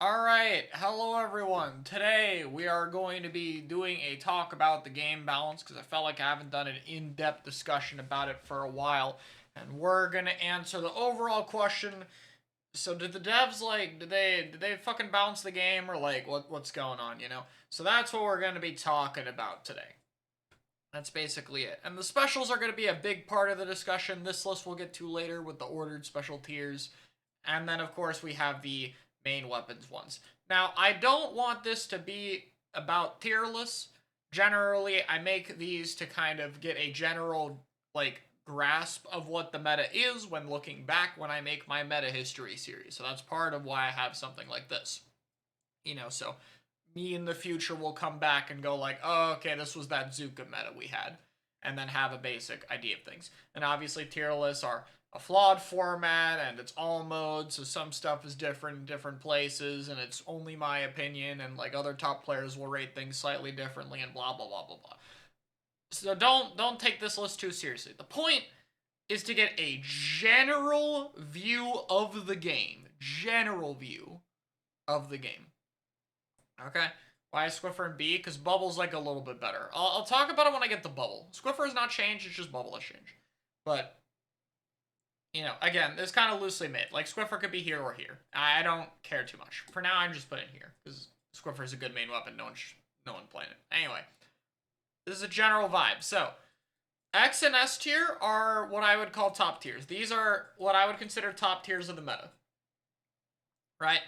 Alright, hello everyone. Today we are going to be doing a talk about the game balance because I felt like I haven't done an in-depth discussion about it for a while. And we're gonna answer the overall question. So did the devs did they fucking balance the game or what's going on, you know? So that's what we're gonna be talking about today. That's basically it. And the specials are gonna be a big part of the discussion. This list we'll get to later with the ordered special tiers. And then, of course, we have the main weapons ones. Now, I don't want this to be about tier lists. Generally, I make these to kind of get a general, grasp of what the meta is when looking back when I make my meta history series. So that's part of why I have something like this. So me in the future will come back and go like, oh, okay, this was that Zuka meta we had. And then have a basic idea of things. And obviously, tier lists are a flawed format and it's all modes, so some stuff is different in different places, and it's only my opinion, and like other top players will rate things slightly differently, and blah blah blah blah blah. So don't take this list too seriously. The point is to get a general view of the game. General view of the game. Okay? Why is Squiffer and B? Because Bubble's like a little bit better. I'll talk about it when I get the Bubble. Squiffer has not changed, it's just Bubble has changed. But again, it's kind of loosely made. Like, Squiffer could be here or here. I don't care too much. For now, I'm just putting it here, because Squiffer is a good main weapon. No one playing it. Anyway, this is a general vibe. So, X and S tier are what I would call top tiers. These are what I would consider top tiers of the meta. Right?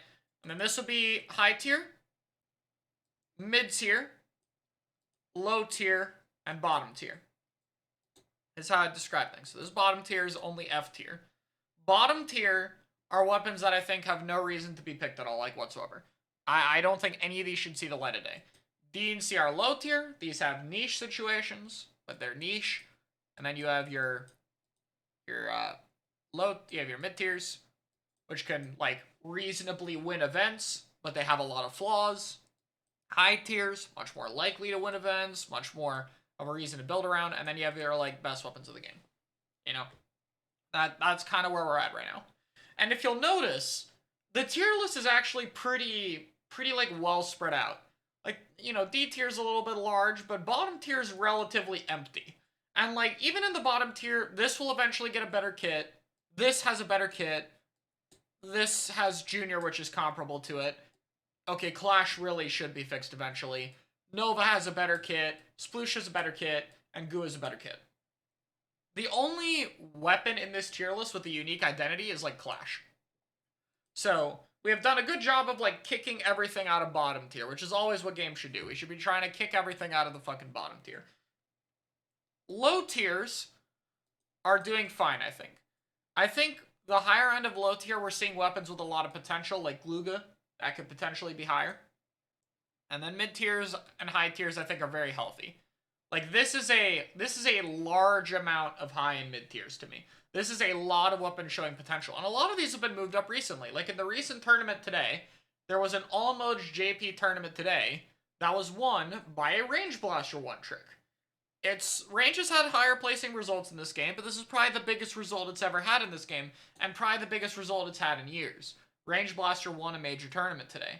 And then this would be high tier, mid tier, low tier, and bottom tier. Is how I describe things. So this bottom tier is only F tier. Bottom tier are weapons that I think have no reason to be picked at all, like whatsoever. I don't think any of these should see the light of day. D and C are low tier. These have niche situations, but they're niche. And then you have your you have your mid tiers, which can like reasonably win events, but they have a lot of flaws. High tiers, much more likely to win events, much more of a reason to build around, and then you have your like best weapons of the game. That's kind of where we're at right now. And if you'll notice, the tier list is actually pretty like well spread out. Like, D tier is a little bit large, but bottom tier is relatively empty. And like even in the bottom tier, this will eventually get a better kit. This has a better kit. This has Junior, which is comparable to it. Okay, Clash really should be fixed eventually. Nova has a better kit, Sploosh has a better kit, and Goo has a better kit. The only weapon in this tier list with a unique identity is like Clash. So we have done a good job of like kicking everything out of bottom tier, which is always what games should do. We should be trying to kick everything out of the fucking bottom tier. Low tiers are doing fine, I think. I think the higher end of low tier, we're seeing weapons with a lot of potential, like Gluga, that could potentially be higher. And then mid tiers and high tiers, I think, are very healthy. Like this is a large amount of high and mid tiers to me. This is a lot of weapons showing potential, and a lot of these have been moved up recently. Like in the recent tournament today, there was an all-modes JP tournament today that was won by a Range Blaster one trick. Range has had higher placing results in this game, but this is probably the biggest result it's ever had in this game, and probably the biggest result it's had in years. Range Blaster won a major tournament today.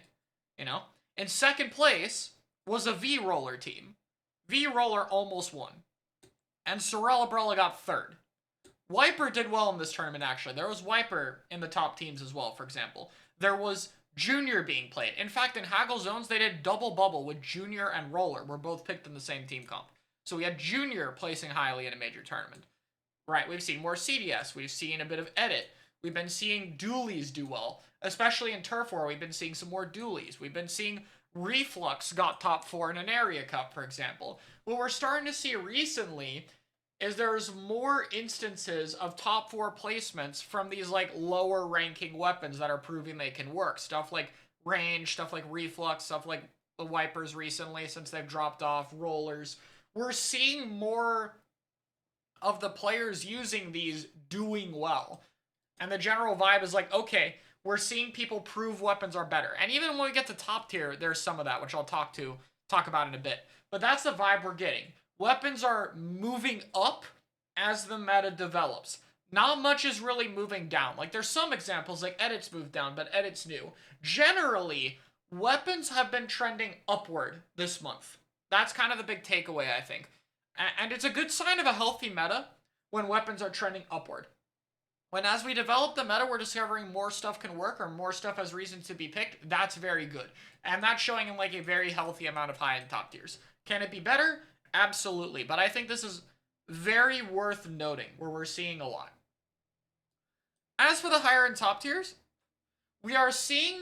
In second place was a V-Roller team. V-Roller almost won. And Sorella Brella got third. Wiper did well in this tournament, actually. There was Wiper in the top teams as well, for example. There was Junior being played. In fact, in Haggle Zones, they did double bubble with Junior and Roller. Were both picked in the same team comp. So we had Junior placing highly in a major tournament. Right, we've seen more CDS. We've seen a bit of edit. We've been seeing dualies do well. Especially in Turf War, we've been seeing some more dualies. We've been seeing Reflux got top 4 in an area cup, for example. What we're starting to see recently is there's more instances of top 4 placements from these like lower ranking weapons that are proving they can work. Stuff like Range, stuff like Reflux, stuff like the Wipers recently since they've dropped off, Rollers. We're seeing more of the players using these doing well. And the general vibe is like, okay, we're seeing people prove weapons are better. And even when we get to top tier, there's some of that, which I'll talk about in a bit. But that's the vibe we're getting. Weapons are moving up as the meta develops, not much is really moving down. Like, there's some examples, like Edit's moved down, but Edit's new. Generally, weapons have been trending upward this month. That's kind of the big takeaway, I think. And it's a good sign of a healthy meta when weapons are trending upward. When as we develop the meta, we're discovering more stuff can work or more stuff has reasons to be picked, that's very good. And that's showing in like a very healthy amount of high and top tiers. Can it be better? Absolutely. But I think this is very worth noting where we're seeing a lot. As for the higher and top tiers, we are seeing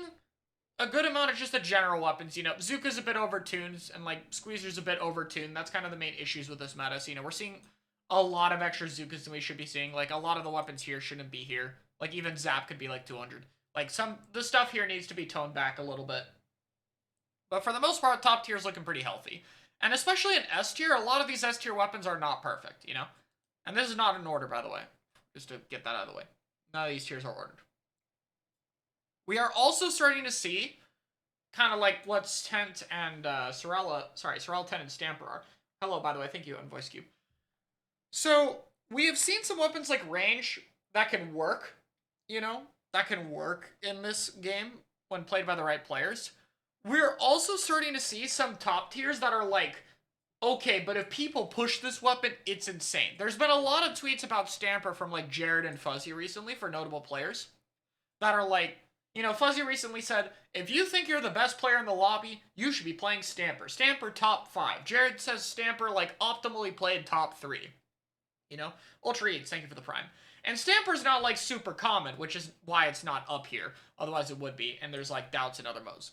a good amount of just the general weapons. You know, Zuka's a bit overtuned, and like Squeezer's a bit overtuned. That's kind of the main issues with this meta. So, you know, we're seeing a lot of extra Zukas than we should be seeing. Like, a lot of the weapons here shouldn't be here. Like, even Zap could be like 200. Like, the stuff here needs to be toned back a little bit. But for the most part, top tier is looking pretty healthy. And especially in S tier, a lot of these S tier weapons are not perfect, you know? And this is not in order, by the way. Just to get that out of the way. None of these tiers are ordered. We are also starting to see kind of like what Tent and Sorrel 10 and Stamper are. Hello, by the way, thank you on Voice Cube. So, we have seen some weapons like range that can work, you know, that can work in this game when played by the right players. We're also starting to see some top tiers that are like, okay, but if people push this weapon, it's insane. There's been a lot of tweets about Stamper from like Jared and Fuzzy recently for notable players that are like, you know, Fuzzy recently said, if you think you're the best player in the lobby, you should be playing Stamper. Stamper top 5. Jared says Stamper like optimally played top 3. You know? Ultra Eats, thank you for the prime. And Stamper's not like super common, which is why it's not up here. Otherwise it would be, and there's like doubts in other modes.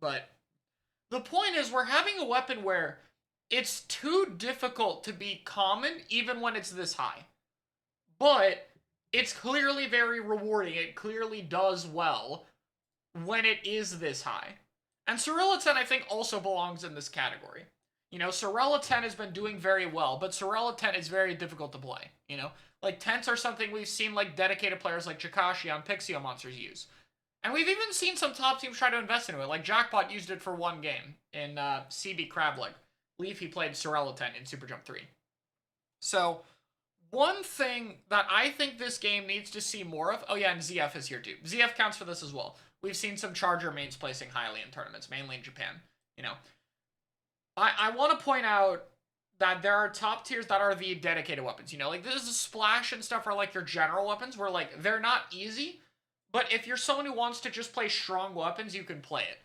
But the point is, we're having a weapon where it's too difficult to be common even when it's this high. But it's clearly very rewarding. It clearly does well when it is this high. And Sorrel 10, I think, also belongs in this category. You know, Sorrel 10 has been doing very well, but Sorrel 10 is very difficult to play, you know? Like, tents are something we've seen, like, dedicated players like Chakashi on Pixio Monsters use. And we've even seen some top teams try to invest into it. Like, Jackpot used it for one game in CB Crableg. I believe he played Sorrel 10 in Super Jump 3. So, one thing that I think this game needs to see more of... Oh, yeah, and ZF is here, too. ZF counts for this as well. We've seen some Charger mains placing highly in tournaments, mainly in Japan, you know. I want to point out that there are top tiers that are the dedicated weapons, you know? Like, this is Splash and stuff are, like, your general weapons, where, like, they're not easy, but if you're someone who wants to just play strong weapons, you can play it.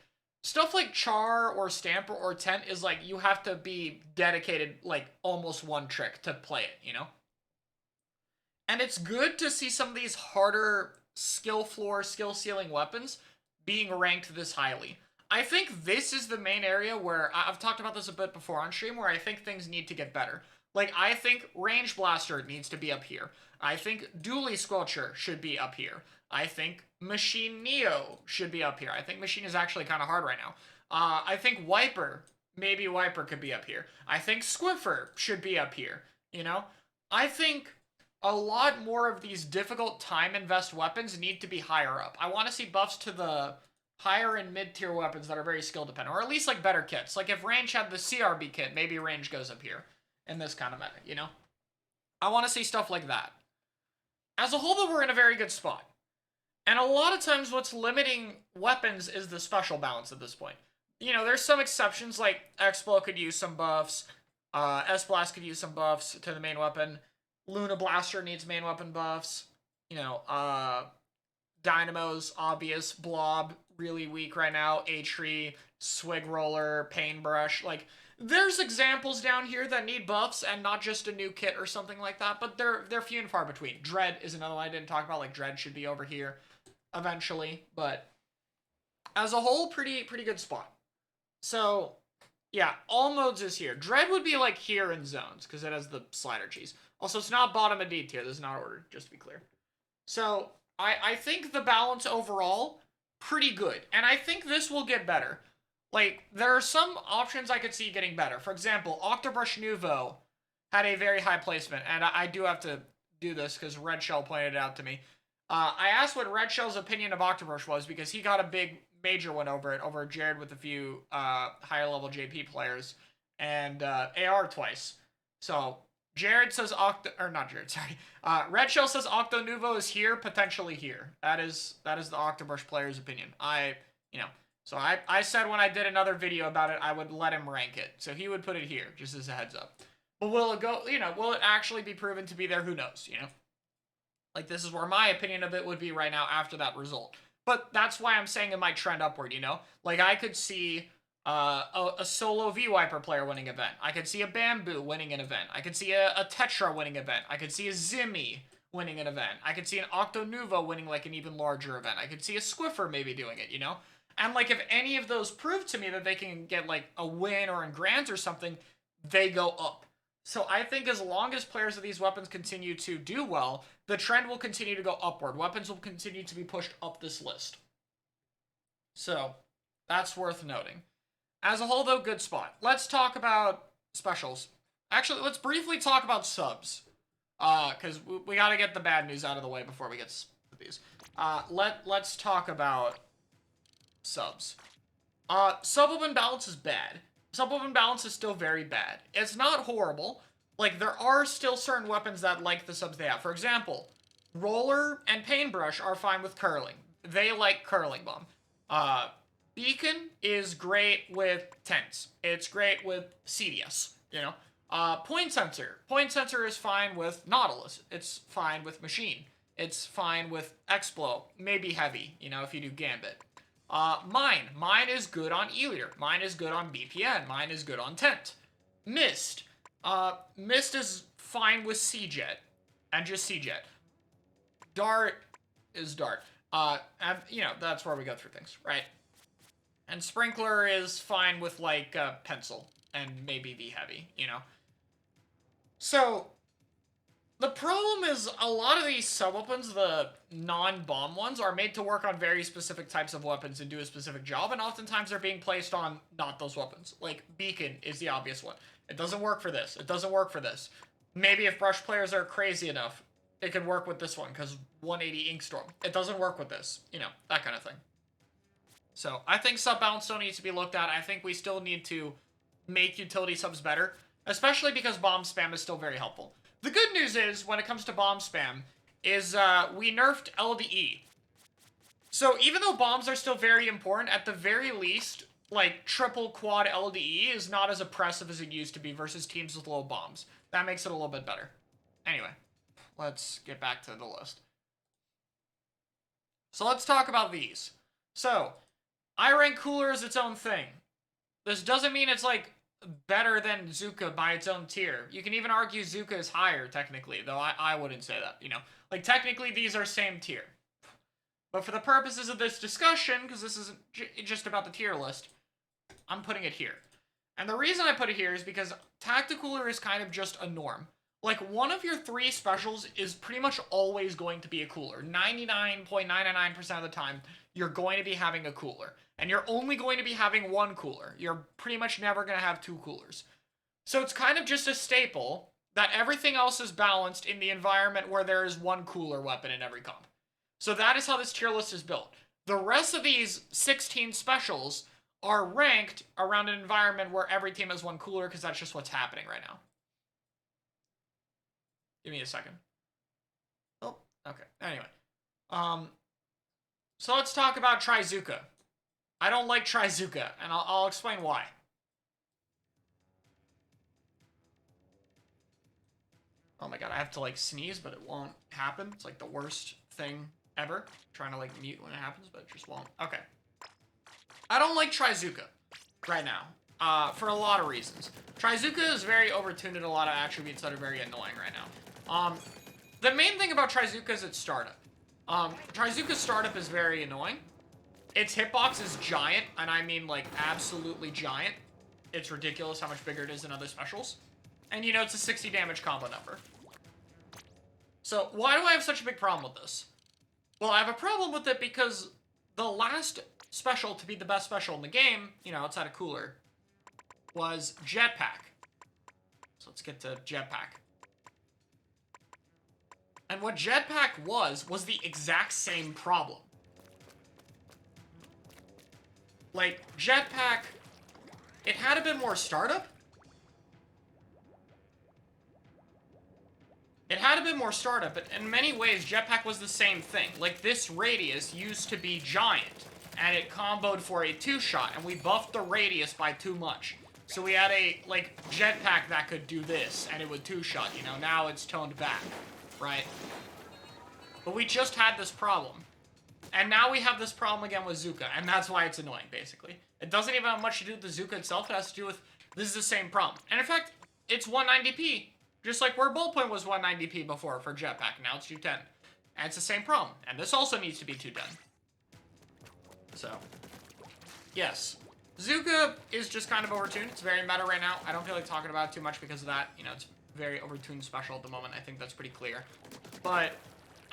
Stuff like Char or Stamper or Tent is, like, you have to be dedicated, like, almost one trick to play it, you know? And it's good to see some of these harder skill floor, skill ceiling weapons being ranked this highly. I think this is the main area where, I've talked about this a bit before on stream, where I think things need to get better. Like, I think Range Blaster needs to be up here. I think Dually Squelcher should be up here. I think Machine Neo should be up here. I think Machine is actually kind of hard right now. I think Wiper, maybe Wiper could be up here. I think Squiffer should be up here, you know? I think a lot more of these difficult time invest weapons need to be higher up. I want to see buffs to the higher and mid-tier weapons that are very skill dependent, or at least like better kits. Like if Range had the CRB kit, maybe Range goes up here in this kind of meta, you know? I want to see stuff like that. As a whole, though, we're in a very good spot. And a lot of times what's limiting weapons is the special balance at this point. You know, there's some exceptions, like Explo could use some buffs, S-Blast could use some buffs to the main weapon, Luna Blaster needs main weapon buffs, you know, Dynamo's obvious, Blob, really weak right now, A-Tree, Swig Roller, Paintbrush, like, there's examples down here that need buffs and not just a new kit or something like that, but they're few and far between. Dread is another one I didn't talk about, like, Dread should be over here eventually, but as a whole, pretty good spot. So, yeah, all modes is here. Dread would be, like, here in zones, because it has the slider cheese. Also, it's not bottom of D tier, this is not ordered, just to be clear. So, I think the balance overall, pretty good. And I think this will get better. Like, there are some options I could see getting better. For example, Octobrush Nouveau had a very high placement. And I do have to do this because Red Shell pointed it out to me. I asked what Red Shell's opinion of Octobrush was because he got a big major one over Jared with a few higher level JP players. And AR twice. So, Jared says Octo, or not Jared, sorry. Red Shell says Octo Nuvo is here, potentially here. That is the Octobrush player's opinion. So I said when I did another video about it, I would let him rank it. So he would put it here, just as a heads up. But will it go, will it actually be proven to be there? Who knows, Like, this is where my opinion of it would be right now after that result. But that's why I'm saying it might trend upward, Like, I could see a solo V-Wiper player winning an event. I could see a Bamboo winning an event. I could see a Tetra winning an event. I could see a Zimmy winning an event. I could see an Octo Nuvo winning, like, an even larger event. I could see a Squiffer maybe doing it, And, like, if any of those prove to me that they can get, like, a win or in Grand or something, they go up. So I think as long as players of these weapons continue to do well, the trend will continue to go upward. Weapons will continue to be pushed up this list. So, that's worth noting. As a whole, though, good spot. Let's talk about specials. Actually, let's briefly talk about subs. Because we gotta get the bad news out of the way before we get to these. Let's talk about subs. Sub-weapon balance is bad. Sub-weapon balance is still very bad. It's not horrible. Like, there are still certain weapons that like the subs they have. For example, Roller and Paintbrush are fine with curling. They like Curling Bomb. Beacon is great with Tents. It's great with CDS, Point Sensor. Point Sensor is fine with Nautilus. It's fine with Machine. It's fine with Explo. Maybe Heavy, if you do Gambit. Mine. Mine is good on E-Liter. Mine is good on BPN. Mine is good on Tent. Mist. Mist is fine with C-Jet. And just C-Jet. Dart is Dart. That's where we go through things, right? And Sprinkler is fine with, like, Pencil. And maybe V-Heavy, So, the problem is a lot of these sub-weapons, the non-bomb ones, are made to work on very specific types of weapons and do a specific job, and oftentimes they're being placed on not those weapons. Like, Beacon is the obvious one. It doesn't work for this. It doesn't work for this. Maybe if Brush players are crazy enough, it could work with this one, because 180 Inkstorm. It doesn't work with this. That kind of thing. So, I think sub-balance still needs to be looked at. I think we still need to make utility subs better, especially because bomb spam is still very helpful. The good news is, when it comes to bomb spam, is we nerfed LDE. So even though bombs are still very important, at the very least, like, triple quad LDE is not as oppressive as it used to be versus teams with low bombs. That makes it a little bit better. Anyway, let's get back to the list. So let's talk about these. So, I rank Cooler as its own thing. This doesn't mean it's, like, better than Zuka by its own tier. You can even argue Zuka is higher, technically, though I wouldn't say that, Like, technically, these are same tier. But for the purposes of this discussion, because this isn't just about the tier list, I'm putting it here. And the reason I put it here is because Tacticooler is kind of just a norm. Like, one of your 3 specials is pretty much always going to be a cooler. 99.999% of the time, you're going to be having a cooler. And you're only going to be having 1 cooler. You're pretty much never going to have 2 coolers. So it's kind of just a staple that everything else is balanced in the environment where there is 1 cooler weapon in every comp. So that is how this tier list is built. The rest of these 16 specials are ranked around an environment where every team has 1 cooler, because that's just what's happening right now. Give me a second. Oh, okay. Anyway. So let's talk about Trizuka. I don't like Trizuka, and I'll explain why. Oh my god, I have to, like, sneeze, but it won't happen. It's, like, the worst thing ever. I'm trying to, like, mute when it happens, but it just won't. Okay. I don't like Trizuka right now, for a lot of reasons. Trizuka is very overtuned in a lot of attributes that are very annoying right now. The main thing about Trizuka is its startup. Trizuka's startup is very annoying. Its hitbox is giant, and I mean, like, absolutely giant. It's ridiculous how much bigger it is than other specials. And, it's a 60 damage combo number. So, why do I have such a big problem with this? Well, I have a problem with it because the last special to be the best special in the game, outside of Cooler, was Jetpack. So let's get to Jetpack. And what Jetpack was the exact same problem. Like, Jetpack, it had a bit more startup. more startup, but in many ways, Jetpack was the same thing. Like, this radius used to be giant, and it comboed for a 2-shot, and we buffed the radius by too much. So we had a, like, Jetpack that could do this, and it would 2-shot, you know? Now it's toned back, right? But we just had this problem. And now we have this problem again with Zuka, and that's why it's annoying, basically. It doesn't even have much to do with the Zuka itself, it has to do with, this is the same problem. And in fact, it's 190p. Just like where Ballpoint was 190p before for Jetpack, now it's 210. And it's the same problem. And this also needs to be 210. So, yes. Zuka is just kind of overtuned. It's very meta right now. I don't feel like talking about it too much because of that. You know, it's very overtuned special at the moment. I think that's pretty clear. But,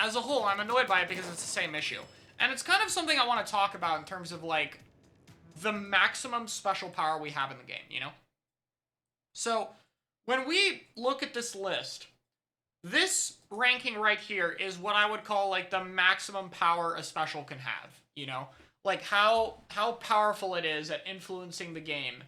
as a whole, I'm annoyed by it because it's the same issue. And it's kind of something I want to talk about in terms of, like, the maximum special power we have in the game, you know? So, when we look at this list, this ranking right here is what I would call, like, the maximum power a special can have, you know? Like, how powerful it is at influencing the game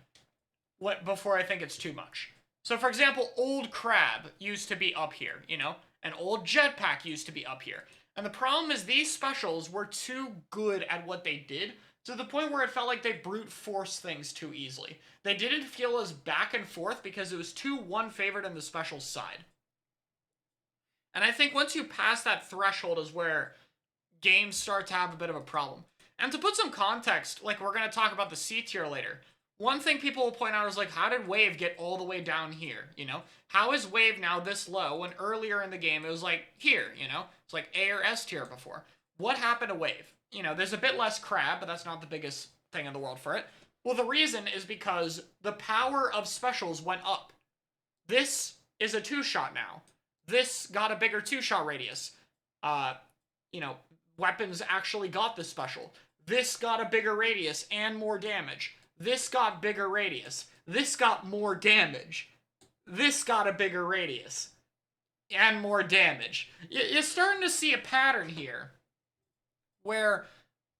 before I think it's too much. So, for example, Old Crab used to be up here, you know? And Old Jetpack used to be up here. And the problem is these specials were too good at what they did, to the point where it felt like they brute force things too easily. They didn't feel as back and forth because it was too one-favored on the special side. And I think once you pass that threshold is where games start to have a bit of a problem. And to put some context, like we're going to talk about the C tier later, one thing people will point out is like, how did Wave get all the way down here, you know? How is Wave now this low when earlier in the game it was like here, you know? It's like A or S tier before. What happened to Wave? You know, there's a bit less crab, but that's not the biggest thing in the world for it. Well, the reason is because the power of specials went up. This is a 2-shot now. This got a bigger 2-shot radius. You know, weapons actually got this special. This got a bigger radius and more damage. This got bigger radius. This got more damage. This got a bigger radius. And more damage. You're starting to see a pattern here where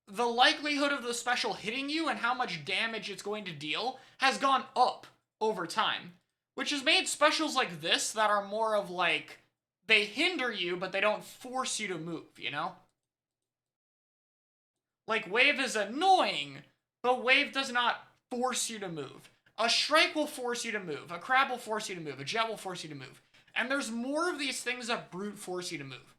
the likelihood of the special hitting you and how much damage it's going to deal has gone up over time. Which has made specials like this that are more of like, they hinder you, but they don't force you to move, you know? Like, Wave is annoying, but Wave does not force you to move. A Shrike will force you to move. A Crab will force you to move. A Jet will force you to move. And there's more of these things that brute force you to move.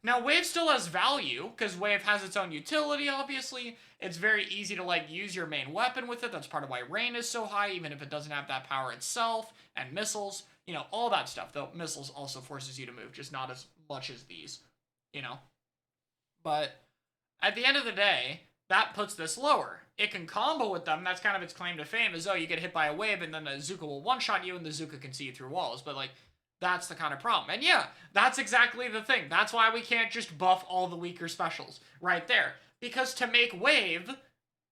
Now, Wave still has value, because Wave has its own utility, obviously. It's very easy to, like, use your main weapon with it. That's part of why Rain is so high, even if it doesn't have that power itself. And missiles, you know, all that stuff. Though missiles also forces you to move, just not as much as these, you know. But at the end of the day, that puts this lower. It can combo with them. That's kind of its claim to fame, is, oh, you get hit by a wave, and then the Zuka will one-shot you, and the Zuka can see you through walls. But, like, that's the kind of problem. And yeah, that's exactly the thing. That's why we can't just buff all the weaker specials right there. Because to make Wave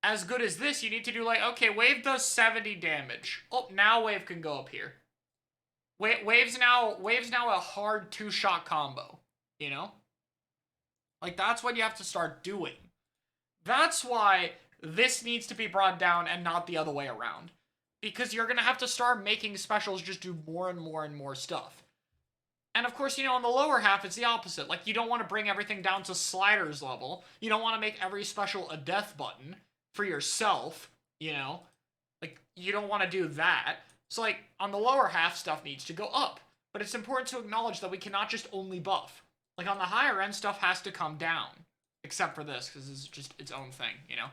as good as this, you need to do like, okay, Wave does 70 damage. Oh, now Wave can go up here. Wave's now a hard 2-shot combo, you know? Like, that's what you have to start doing. That's why this needs to be brought down and not the other way around. Because you're going to have to start making specials just do more and more and more stuff. And of course, you know, on the lower half, it's the opposite. Like, you don't want to bring everything down to sliders level. You don't want to make every special a death button for yourself, you know? Like, you don't want to do that. So, like, on the lower half, stuff needs to go up. But it's important to acknowledge that we cannot just only buff. Like, on the higher end, stuff has to come down. Except for this, because it's just its own thing, you know?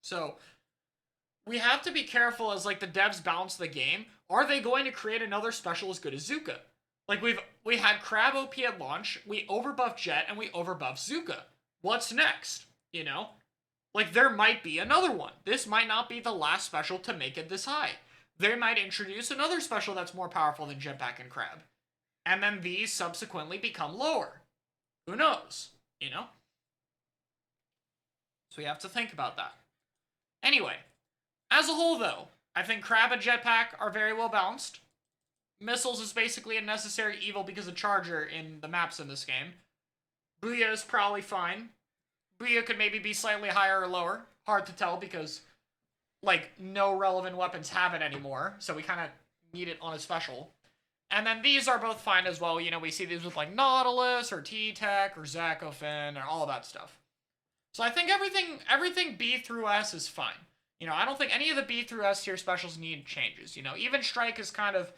So, we have to be careful as, like, the devs balance the game. Are they going to create another special as good as Zuka? Like, we had Crab OP at launch, we overbuffed Jet, and we overbuffed Zuka. What's next? You know? Like, there might be another one. This might not be the last special to make it this high. They might introduce another special that's more powerful than Jetpack and Crab. And then these subsequently become lower. Who knows? You know? So we have to think about that. Anyway, as a whole, though, I think Crab and Jetpack are very well balanced. Missiles is basically a necessary evil because of Charger in the maps in this game. Booyah is probably fine. Booyah could maybe be slightly higher or lower. Hard to tell because, like, no relevant weapons have it anymore, so we kind of need it on a special. And then these are both fine as well. You know, we see these with like Nautilus or T-Tech or Zakofin and all that stuff. So I think everything B through S is fine. You know, I don't think any of the B through S tier specials need changes. You know, even Strike is kind of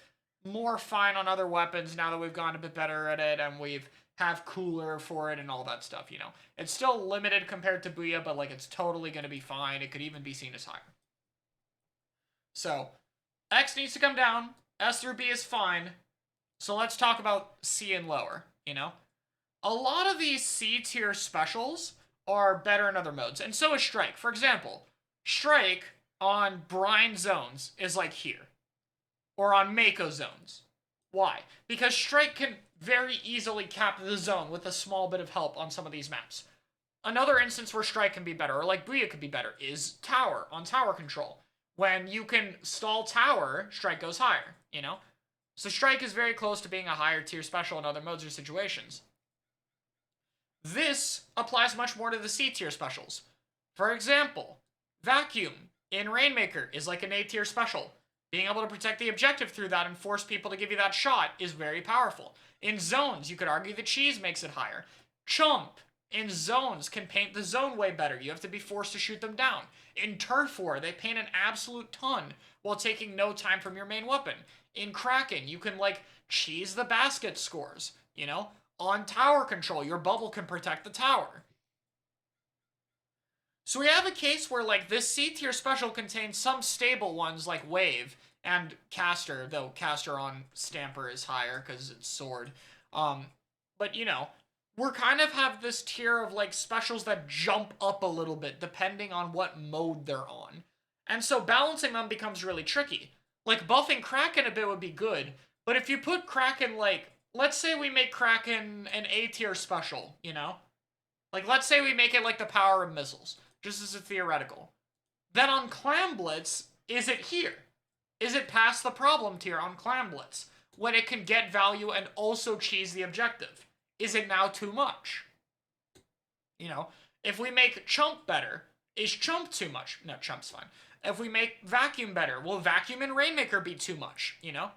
more fine on other weapons now that we've gotten a bit better at it and we've have cooler for it and all that stuff, you know. It's still limited compared to Booyah, but like it's totally going to be fine. It could even be seen as higher. So, X needs to come down. S through B is fine. So let's talk about C and lower, you know? A lot of these C tier specials are better in other modes, and so is Strike. For example, Strike on Brine zones is like here, or on Mako zones. Why? Because Strike can very easily cap the zone with a small bit of help on some of these maps. Another instance where Strike can be better, or like Booyah could be better, is Tower, on tower control. When you can stall Tower, Strike goes higher, you know? So Strike is very close to being a higher tier special in other modes or situations. This applies much more to the C tier specials. For example, Vacuum in Rainmaker is like an A tier special. Being able to protect the objective through that and force people to give you that shot is very powerful. In zones, you could argue the cheese makes it higher. Chump in zones can paint the zone way better. You have to be forced to shoot them down. In Turf War, they paint an absolute ton while taking no time from your main weapon. In Kraken, you can, like, cheese the basket scores, you know? On tower control, your bubble can protect the tower. So we have a case where, like, this C tier special contains some stable ones like Wave and Caster, though Caster on Stamper is higher because it's Sword. But, you know, we're kind of have this tier of, like, specials that jump up a little bit depending on what mode they're on. And so balancing them becomes really tricky. Like, buffing Kraken a bit would be good, but if you put Kraken, like, let's say we make Kraken an A tier special, you know? Like, let's say we make it like the power of missiles, just as a theoretical. Then on Clam Blitz, is it here? Is it past the problem tier on Clam Blitz, when it can get value and also cheese the objective? Is it now too much? You know, if we make Chump better, is Chump too much? No, Chump's fine. If we make Vacuum better, will Vacuum and Rainmaker be too much, you know?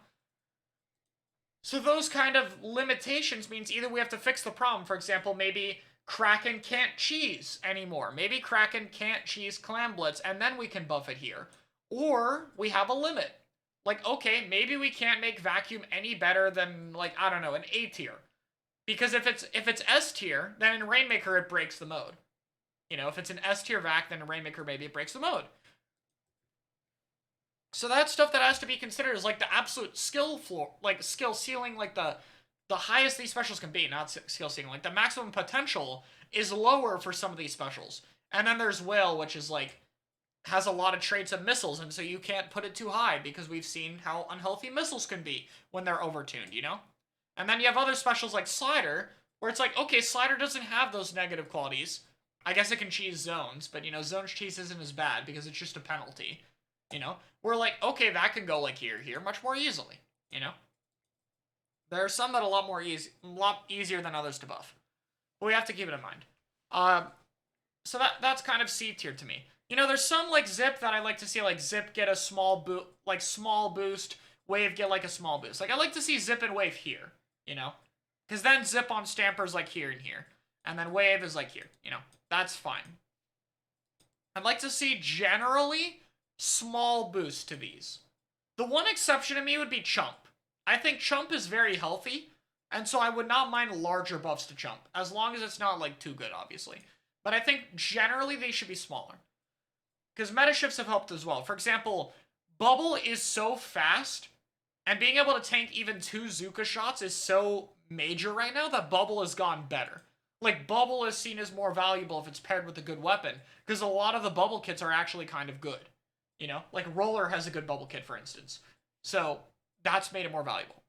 So those kind of limitations means either we have to fix the problem. For example, maybe Kraken can't cheese anymore. Maybe Kraken can't cheese Clam Blitz, and then we can buff it here. Or we have a limit. Like, okay, maybe we can't make Vacuum any better than, like, I don't know, an A tier. Because if it's S tier, then in Rainmaker it breaks the mode. You know, if it's an S tier Vac, then in Rainmaker maybe it breaks the mode. So that's stuff that has to be considered as like the absolute skill floor, like skill ceiling, like the highest these specials can be, not skill ceiling. Like the maximum potential is lower for some of these specials. And then there's Whale, which is like has a lot of traits of missiles, and so you can't put it too high because we've seen how unhealthy missiles can be when they're overtuned, you know? And then you have other specials like Slider, where it's like, okay, Slider doesn't have those negative qualities. I guess it can cheese zones, but you know, zones cheese isn't as bad because it's just a penalty. You know? We're like, okay, that can go like here, much more easily. You know? There are some that are a lot easier than others to buff. But we have to keep it in mind. So that's kind of C tier to me. You know, there's some like Zip that I like to see, like Zip get a small boost, Wave get like a small boost. Like I like to see Zip and Wave here, you know? Because then Zip on Stamper's like here and here. And then Wave is like here, you know? That's fine. I'd like to see generally small boosts to these. The one exception to me would be Chump. I think Chump is very healthy, and so I would not mind larger buffs to Chump, as long as it's not, like, too good, obviously. But I think generally they should be smaller. Because meta shifts have helped as well. For example, Bubble is so fast, and being able to tank even 2 Zuka shots is so major right now that Bubble has gone better. Like, Bubble is seen as more valuable if it's paired with a good weapon, because a lot of the Bubble kits are actually kind of good. You know? Like, Roller has a good Bubble kit, for instance. So, that's made it more valuable.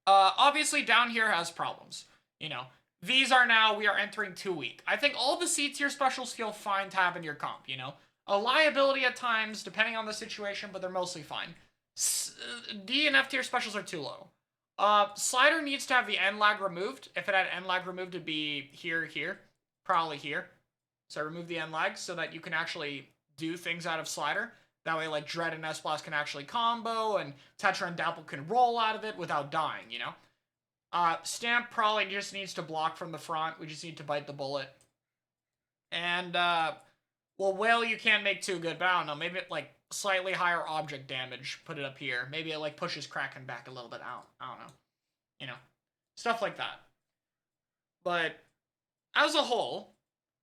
Obviously, down here has problems. You know? We are entering too weak. I think all the C tier specials feel fine to have in your comp, you know? A liability at times, depending on the situation, but they're mostly fine. D and F tier specials are too low. Slider needs to have the end lag removed. If it had end lag removed, it'd be here. Probably here. So I remove the end lag so that you can actually do things out of Slider. That way, like, Dread and S-Blast can actually combo, and Tetra and Dapple can roll out of it without dying, you know? Stamp probably just needs to block from the front. We just need to bite the bullet. And, well, Whale you can't make too good, but I don't know. Maybe, like, slightly higher object damage. Put it up here. Maybe it, like, pushes Kraken back a little bit out. I don't know. You know? Stuff like that. But, as a whole,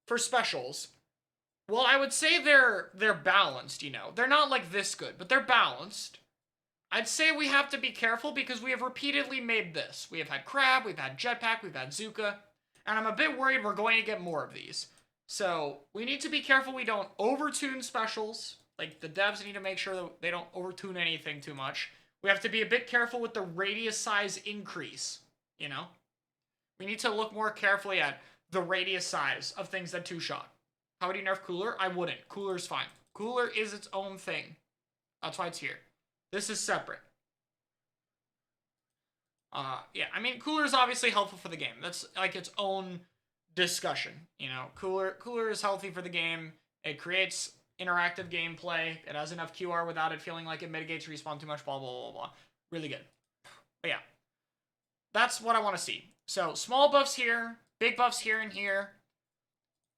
for specials, well, I would say they're balanced, you know. They're not, like, this good, but they're balanced. I'd say we have to be careful because we have repeatedly made this. We have had Crab, we've had Jetpack, we've had Zuka, and I'm a bit worried we're going to get more of these. So, we need to be careful we don't overtune specials. Like, the devs need to make sure that they don't overtune anything too much. We have to be a bit careful with the radius size increase, you know? We need to look more carefully at the radius size of things that two-shot. How would you nerf Cooler? I wouldn't. Cooler's fine. Cooler is its own thing. That's why it's here. This is separate. Yeah, I mean, Cooler is obviously helpful for the game. That's, like, its own discussion, you know? Cooler is healthy for the game. It creates interactive gameplay. It has enough QR without it feeling like it mitigates respawn too much, blah, blah, blah, blah. Really good. But yeah. That's what I want to see. So, small buffs here, big buffs here and here.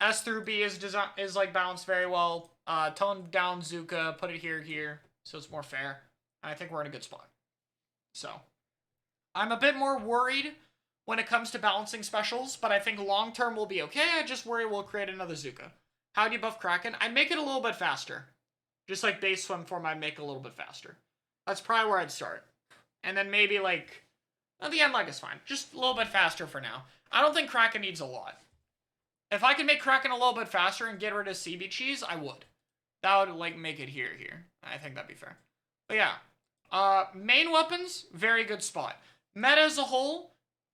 S through B is like balanced very well. Tone down Zuka, put it here, so it's more fair. And I think we're in a good spot. So, I'm a bit more worried when it comes to balancing specials, but I think long term we'll be okay. I just worry we'll create another Zuka. How do you buff Kraken? I'd make it a little bit faster. Just like base swim form, I'd make it a little bit faster. That's probably where I'd start. And then maybe like, the end leg is fine. Just a little bit faster for now. I don't think Kraken needs a lot. If I could make Kraken a little bit faster and get rid of CB Cheese, I would. That would, like, make it here. I think that'd be fair. But yeah. Main weapons, very good spot. Meta as a whole,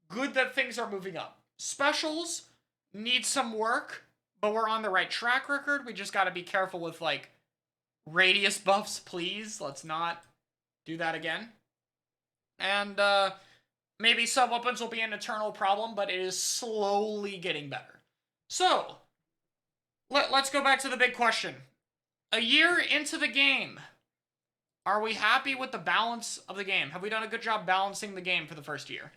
good that things are moving up. Specials, need some work, but we're on the right track record. We just gotta be careful with, like, radius buffs, please. Let's not do that again. And, maybe sub-weapons will be an eternal problem, but it is slowly getting better. So, let's go back to the big question. A year into the game, are we happy with the balance of the game? Have we done a good job balancing the game for the first year?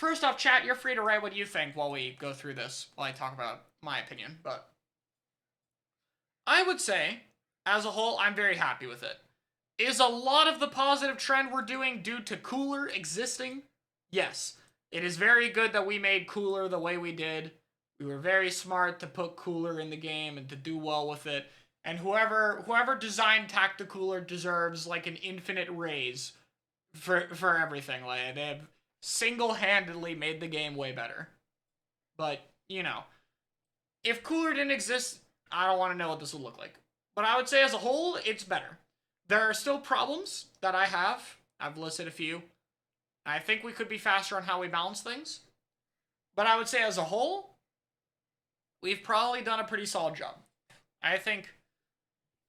First off, chat, you're free to write what you think while we go through this, while I talk about my opinion, but I would say, as a whole, I'm very happy with it. Is a lot of the positive trend we're doing due to Cooler existing? Yes. It is very good that we made Cooler the way we did. We were very smart to put Cooler in the game and to do well with it. And whoever designed Tacticooler deserves, like, an infinite raise for everything. Like, they have single-handedly made the game way better. But, you know, if Cooler didn't exist, I don't want to know what this would look like. But I would say as a whole, it's better. There are still problems that I have. I've listed a few. I think we could be faster on how we balance things. But I would say as a whole, we've probably done a pretty solid job. I think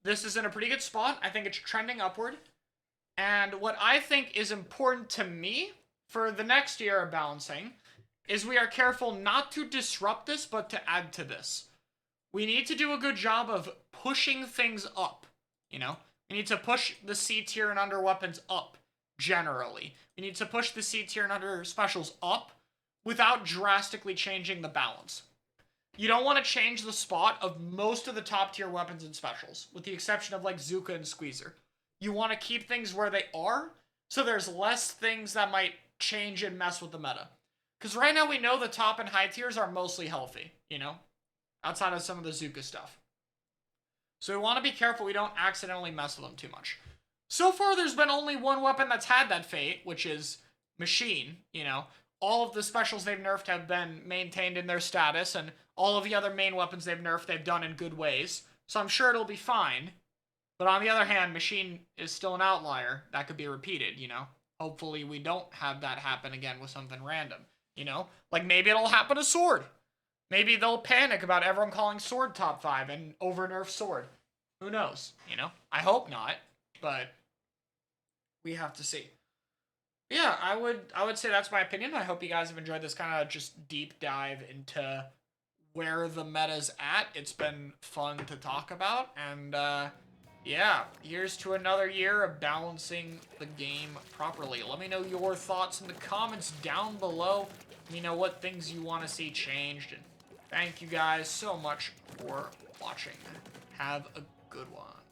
this is in a pretty good spot. I think it's trending upward. And what I think is important to me for the next year of balancing is we are careful not to disrupt this, but to add to this. We need to do a good job of pushing things up, you know? We need to push the C tier and under weapons up, generally. We need to push the C tier and under specials up without drastically changing the balance. You don't want to change the spot of most of the top tier weapons and specials, with the exception of like Zuka and Squeezer. You want to keep things where they are, so there's less things that might change and mess with the meta. Because right now we know the top and high tiers are mostly healthy, you know? Outside of some of the Zuka stuff. So we want to be careful we don't accidentally mess with them too much. So far there's been only one weapon that's had that fate, which is Machine, you know? All of the specials they've nerfed have been maintained in their status, and all of the other main weapons they've nerfed they've done in good ways. So I'm sure it'll be fine. But on the other hand, Machine is still an outlier. That could be repeated, you know? Hopefully we don't have that happen again with something random, you know? Like maybe it'll happen to Sword. Maybe they'll panic about everyone calling Sword top 5 and over-nerf Sword. Who knows, you know? I hope not, but we have to see. Yeah, I would say that's my opinion. I hope you guys have enjoyed this kind of just deep dive into where the meta's at. It's been fun to talk about, and yeah, here's to another year of balancing the game properly. Let me know your thoughts in the comments down below. Let me know what things you want to see changed. And thank you guys so much for watching. Have a good one.